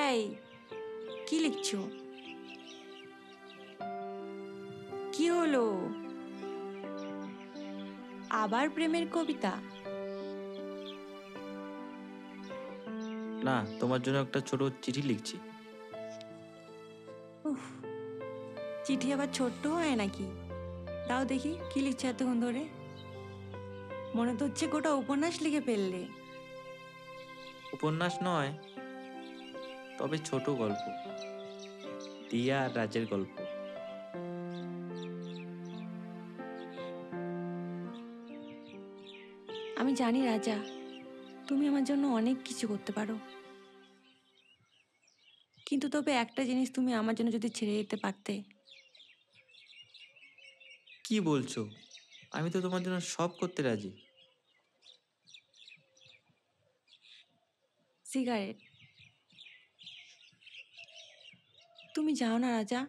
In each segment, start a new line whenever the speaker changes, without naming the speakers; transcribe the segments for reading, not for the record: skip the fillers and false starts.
এই, কি লিখছো? কি হলো? আবার প্রেমের কবিতা?
না, তোমার জন্য একটা ছোট চিঠি লিখছি।
উফ, চিঠি আবার ছোট্ট হয় নাকি? দাও দেখি কি লিখছো এতক্ষণ ধরে। মনে তো হচ্ছে গোটা উপন্যাস লিখে ফেললে।
উপন্যাস নয়, তবে ছোট গল্প। দিয়া আর রাজের গল্প।
আমি জানি রাজা, তুমি আমার জন্য অনেক কিছু করতে পারো, কিন্তু তবে একটা জিনিস তুমি আমার জন্য যদি ছেড়ে যেতে পারতে।
কি বলছো? আমি তো তোমার জন্য সব করতে রাজি।
সিগারেট। তুমি যাও না রাজা,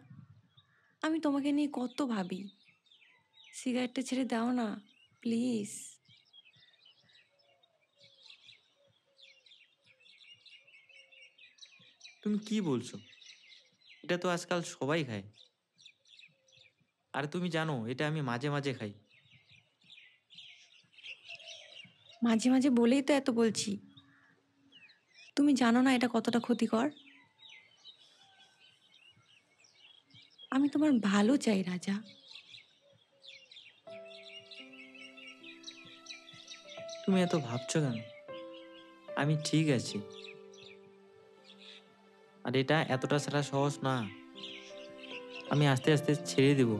আমি তোমাকে নিয়ে কত ভাবি। সিগারেটটা ছেড়ে দাও না প্লিজ।
তুমি কি বলছো? এটা তো আজকাল সবাই খায়। আর তুমি জানো এটা আমি মাঝে মাঝে খাই।
মাঝে মাঝে বলেই তো এত বলছি। তুমি জানো না এটা কতটা ক্ষতিকর? আমি তোমার ভালো চাই রাজা।
তুমি এত ভাবছো কেন? আমি ঠিক আছি। আর এটা এতটা ছাড়া সহজ না। আমি আস্তে আস্তে ছেড়ে দেব।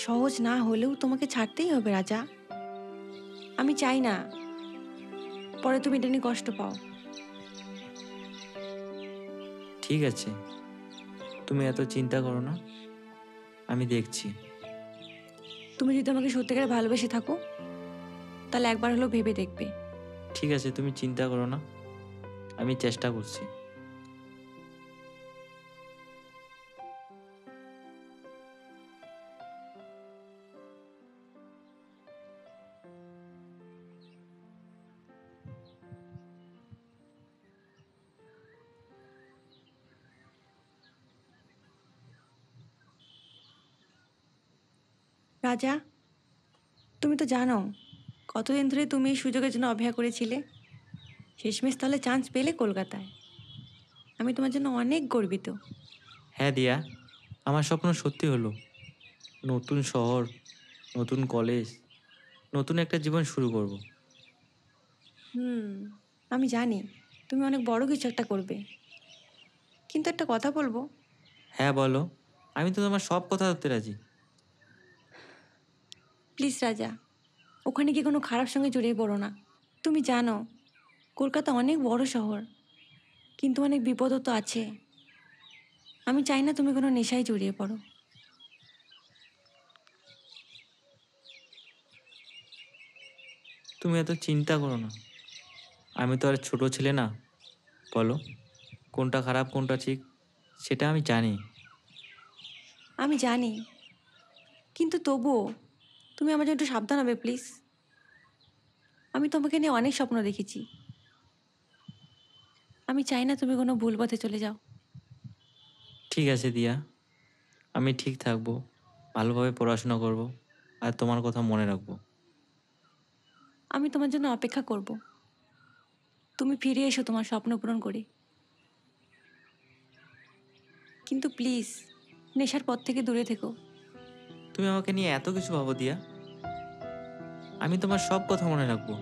সহজ না হলেও তোমাকে ছাড়তেই হবে রাজা। আমি চাই না পরে তুমি এটা নিয়ে কষ্ট পাও।
ঠিক আছে, তুমি এত চিন্তা করো না। আমি দেখছি।
তুমি যদি আমাকে সত্যিকারে ভালোবেসে থাকো, তাহলে একবার হলেও ভেবে দেখবে।
ঠিক আছে, তুমি চিন্তা করো না। আমি চেষ্টা করছি।
রাজা, তুমি তো জানো কতদিন ধরে তুমি এই সুযোগের জন্য অপেক্ষা করেছিলে। শেষমেশ তাহলে চান্স পেলে কলকাতায়। আমি তোমার জন্য অনেক গর্বিত।
হ্যাঁ দিয়া, আমার স্বপ্ন সত্যি হলো। নতুন শহর, নতুন কলেজ, নতুন একটা জীবন শুরু করব।
হুম, আমি জানি তুমি অনেক বড় কিছু একটা করবে, কিন্তু একটা কথা বলবো।
হ্যাঁ বলো। আমি তো তোমার সব কথা ধরতে রাজি।
প্লিজ রাজা, ওখানে কি কোনো খারাপ সঙ্গে জড়িয়ে পড়ো না। তুমি জানো কলকাতা অনেক বড় শহর, কিন্তু অনেক বিপদও তো আছে। আমি চাই না তুমি কোনো নেশায় জড়িয়ে পড়ো।
তুমি এত চিন্তা করো না। আমি তো আর ছোট ছেলে না। বলো, কোনটা খারাপ কোনটা ঠিক সেটা আমি জানি।
আমি জানি, কিন্তু তবুও তুমি আমার জন্য একটু সাবধান হবে প্লিজ। আমি তোমাকে নিয়ে অনেক স্বপ্ন দেখেছি। আমি চাই না তুমি কোনো ভুল পথে চলে যাও।
ঠিক আছে দিয়া, আমি ঠিক থাকবো, ভালোভাবে পড়াশোনা করব, আর তোমার কথা মনে রাখবো।
আমি তোমার জন্য অপেক্ষা করব। তুমি ফিরে এসো তোমার স্বপ্ন পূরণ করে। কিন্তু প্লিজ নেশার পথ থেকে দূরে থেকো।
তুমি আমাকে নিয়ে এত কিছু ভাবো দিয়া। আমি তোমার সব কথা মনে রাখবো।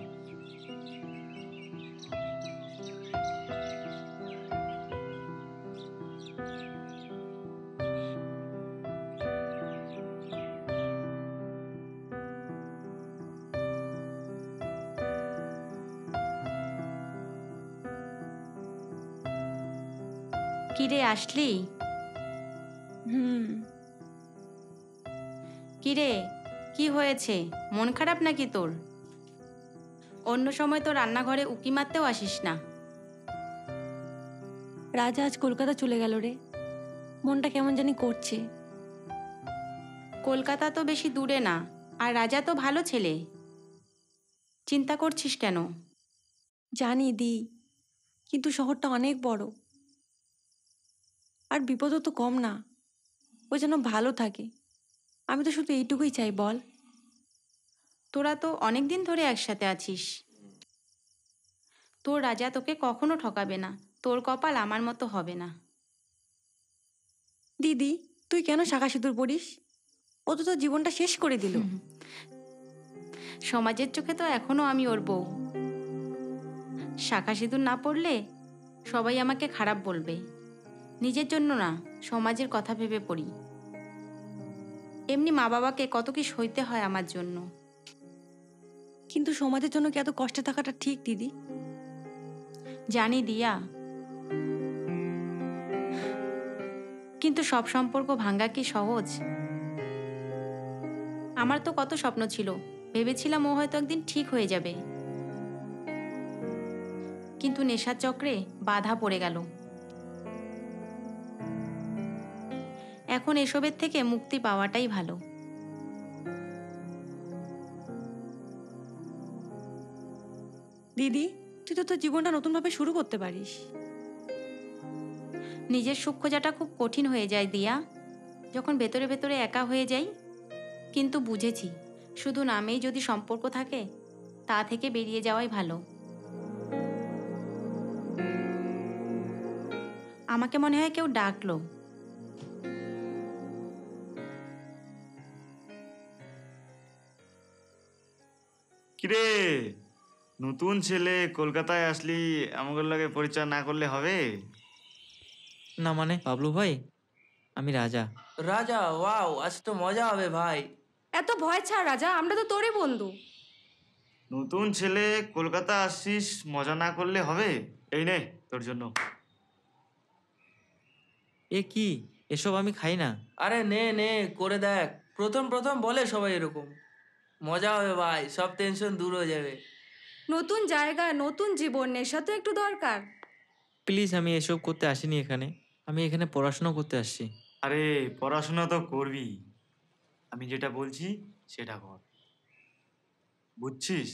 কিরে আসলি?
হুম।
কিরে, কি হয়েছে? মন খারাপ নাকি তোর? অন্য সময় তো রান্নাঘরে উকি মারতেও আসিস না।
রাজা আজ কলকাতা চলে গেল রে। মনটা কেমন জানি করছে।
কলকাতা তো বেশি দূরে না, আর রাজা তো ভালো ছেলে। চিন্তা করছিস কেন?
জানি দি, কিন্তু শহরটা অনেক বড়, আর বিপদও তো কম না। ও যেন ভালো থাকে, আমি তো শুধু এইটুকুই চাই বল।
তোরা তো অনেক দিন ধরে একসাথে আছিস। তোর রাজা তোকে কখনো ঠকাবে না। তোর কপাল আমার মতো হবে না।
দিদি, তুই কেন শাঁখা সিঁদুর পড়িস? ও তো তোর জীবনটা শেষ করে দিল।
সমাজের চোখে তো এখনো আমি ওর বউ। শাঁখা সিঁদুর না পড়লে সবাই আমাকে খারাপ বলবে। নিজের জন্য না, সমাজের কথা ভেবে পড়ি। এমনি মা বাবাকে কত কি সইতে হয় আমার জন্য।
কিন্তু সমাজের জন্য কি এত কষ্টে থাকাটা ঠিক দিদি?
জানি দিয়া, কিন্তু সব সম্পর্ক ভাঙ্গা কি সহজ? আমার তো কত স্বপ্ন ছিল, ভেবেছিলাম ও হয়তো একদিন ঠিক হয়ে যাবে, কিন্তু নেশার চক্রে বাধা পড়ে গেল। এখন এসবের থেকে মুক্তি পাওয়াটাই ভালো।
দিদি, তুই তো তোর জীবনটা নতুনভাবে শুরু করতে পারিস।
নিজের সুখ খোঁজাটা খুব কঠিন হয়ে যায় দিয়া, যখন ভেতরে ভেতরে একা হয়ে যাই। কিন্তু বুঝেছি, শুধু নামেই যদি সম্পর্ক থাকে, তা থেকে বেরিয়ে যাওয়াই ভালো। আমাকে মনে হয় কেউ ডাকলো।
কিরে, নতুন ছেলে, কলকাতায় আসলি, আমাদের লাগে পরিচয় না করলে হবে?
না মানে বাবলু ভাই, আমি রাজা।
রাজা, ওয়াও, আজ তো মজা হবে ভাই।
এত ভয় ছাড় রাজা, আমরা তো তোরই বন্ধু।
নতুন ছেলে, কলকাতা আসছিস, মজা না করলে হবে? এই নে তোর জন্য।
এ কি, এসব আমি খাই না।
আরে নে নে, করে দেখ। প্রথম প্রথম বলে সবাই এরকম। মজা হবে ভাই, সব টেনশন দূর হয়ে যাবে।
নতুন জায়গা, নতুন জীবন, নেশা তো একটু দরকার।
প্লিজ, আমি এসব করতে আসিনি এখানে। আমি এখানে পড়াশোনা করতে আসছি।
আরে পড়াশোনা তো করবি, আমি যেটা বলছি সেটা কর, বুঝছিস?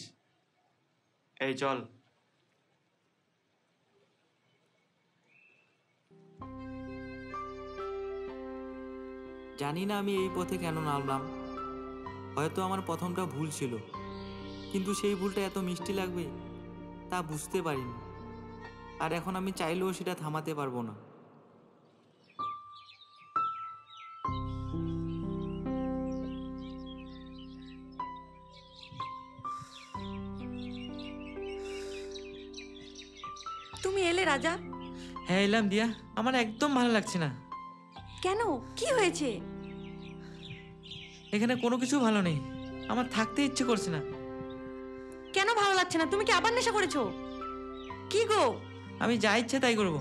এই চল।
জানি না আমি এই পথে কেন নামলাম। হয়তো আমার প্রথমটা ভুল ছিল, কিন্তু সেই ভুলটা এত মিষ্টি লাগবে তা বুঝতে পারিনি। আর এখন আমি চাইলেও সেটা থামাতে পারবো না।
তুমি এলে রাজা?
হ্যাঁ এলাম দিয়া, আমার একদম ভালো লাগছে না।
কেন, কি হয়েছে?
এখানে কোনো কিছু ভালো নেই, আমার থাকতে ইচ্ছে করছে না।
কেন ভালো লাগছে না? তুমি কি আবার নেশা করেছো? কি গো
আমি যা ইচ্ছে তাই করব,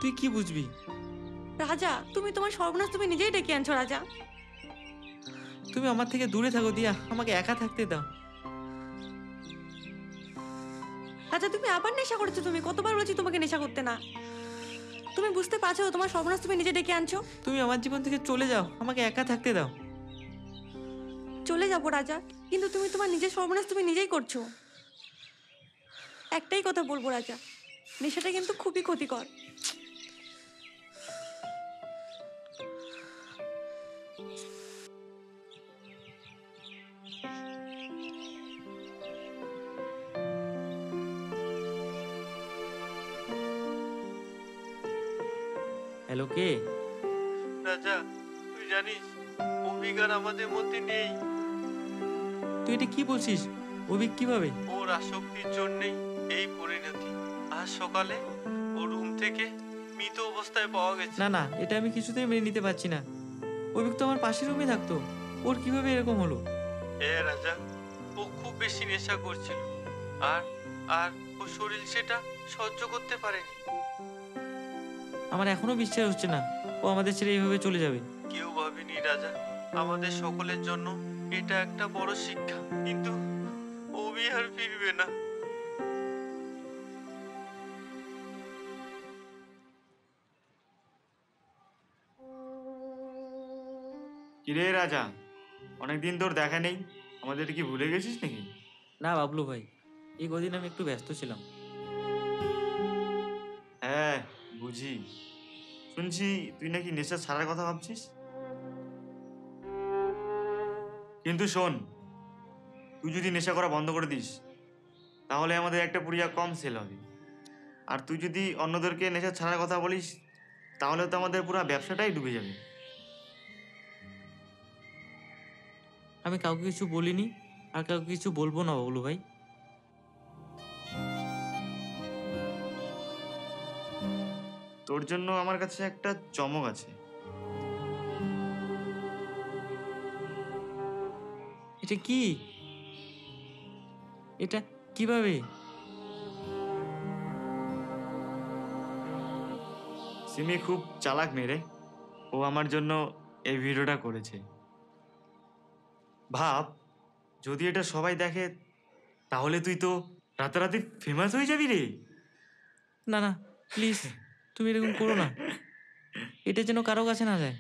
তুই কি বুঝবি?
রাজা, তুমি তোমার সর্বনাশ তুমি নিজেই ডেকে আনছো রাজা।
তুমি আমার থেকে দূরে থাকো দিয়া, আমাকে একা থাকতে দাও।
রাজা, তুমি আবার নেশা করেছো। তুমি কতবার বলেছি তোমাকে নেশা করতে না? তুমি বুঝতে পারছো তোমার সর্বনাশ তুমি নিজে ডেকে আনছো?
তুমি আমার জীবন থেকে চলে যাও, আমাকে একা থাকতে দাও।
চলে যাবো রাজা, কিন্তু তুমি তোমার নিজের সর্বনাশ তুমি নিজেই করছো। একটাই কথা বলবো রাজা, নেশাটা কিন্তু খুবই ক্ষতিকর।
হ্যালো, কে?
রাজা, তুই জানিস অভিক আর আমাদের মধ্যে নেই।
তুই এটা কি বলছিস? অভিক কিভাবে?
ওর আসক্তির জন্যই এই পরিণতি। আজ সকালে ও রুম থেকে মৃত অবস্থায় পাওয়া গেছে।
না না, এটা আমি কিছুতেই মেনে নিতে পারছি না। অভিক তো আমার পাশের রুমে থাকতো, ওর কিভাবে এরকম হলো?
রাজা, ও খুব বেশি নেশা করছিল, আর আর ও শরীর সেটা সহ্য করতে পারেনি।
আমার এখনো বিশ্বাস হচ্ছে না ও আমাদের ছেড়ে এইভাবে চলে যাবে।
কেউ ভাবেনি রাজা, আমাদের সকলের জন্য এটা একটা বড় শিক্ষা, কিন্তু অভি আর ফিরবে না।
কিরে রাজা, অনেকদিন তোর দেখা নেই, আমাদের কি ভুলে গেছিস নাকি?
না বাবলু ভাই, এই কদিন আমি একটু ব্যস্ত ছিলাম।
হ্যাঁ, বুঝি। শুনছি তুই নাকি নেশা ছাড়ার কথা ভাবছিস। কিন্তু শোন, তুই যদি নেশা করা বন্ধ করে দিস তাহলে আমাদের একটা পুড়িয়া কম সেল হবে। আর তুই যদি অন্যদেরকে নেশা ছাড়ার কথা বলিস তাহলে তো আমাদের পুরো ব্যবসাটাই ডুবে যাবে।
আমি কাউকে কিছু বলিনি, আর কাউকে কিছু বলবো না বাবলু ভাই।
তোর জন্য আমার কাছে একটা চমক আছে।
এটা কি? এটা কিভাবে?
সিমি খুব চালাক মেয়ে, ও আমার জন্য এই ভিডিওটা করেছে। ভাব, যদি এটা সবাই দেখে তাহলে তুই তো রাতারাতি ফেমাস হয়ে যাবি রে।
না না, প্লিজ তুমি এরকম করো না, এটা যেন কারো কাছে না যায়।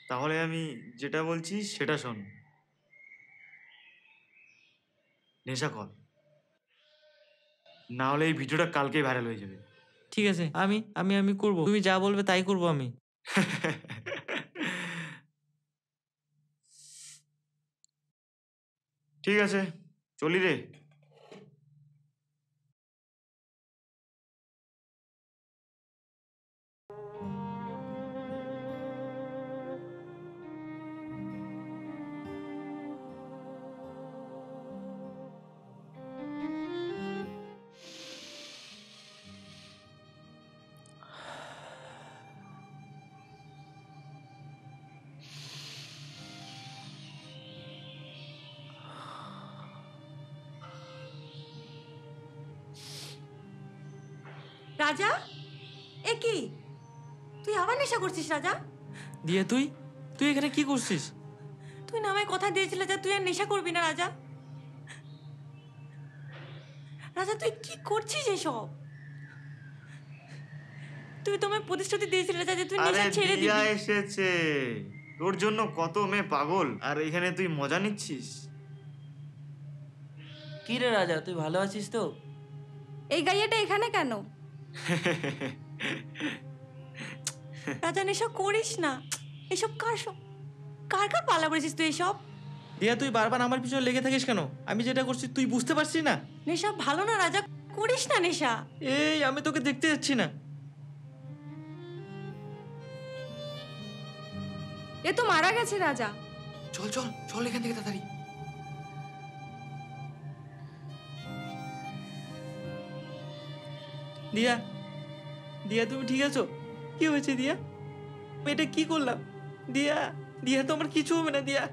তাহলে আমি যেটা বলছি সেটা শোন। নেশা কর, না হলে এই ভিডিওটা কালকেই ভাইরাল হয়ে যাবে।
ঠিক আছে, আমি আমি আমি করবো, তুমি যা বলবে তাই করবো আমি।
ঠিক আছে, চলি রে।
রাজা, এ কি? তুই আবার নেশা করছিস রাজা?
দিয়া তুই তুই এখানে কি করছিস?
তুই না আমায় কথা দিয়েছিল যে তুই আর নেশা করবি না রাজা। রাজা তুই কি করছিস এসব? তুই তোমায় প্রতিশ্রুতি দিয়েছিলে রাজা যে তুই
আরে
নেশা ছেড়ে
দিয়া
দিবি।
এসেছে, তোর জন্য কত মেয়ে পাগল, আর এখানে তুই মজা নিচ্ছিস।
কি রে রাজা, তুই ভালো আছিস তো?
এই গাইয়াটা এখানে কেন?
রাজা নেশা করিস না। এসব কার কার পালা করেছিস তুই এসব?
দিয়া তুই বারবার আমার পিছনে লেগে থাকিস কেন? আমি যেটা করছি তুই বুঝতে পারছিস না?
নেশা ভালো না রাজা, করিস না নেশা।
এই আমি তোকে দেখতে যাচ্ছি না।
এ তো মারা গেছে রাজা।
চল চল চল এখান থেকে তাড়াতাড়ি। দিয়া, দিয়া তুমি ঠিক আছো? কি হয়েছে দিয়া? আমি এটা কি করলাম? দিয়া, দিয়া তো আমার কিছু হবে না দিয়া।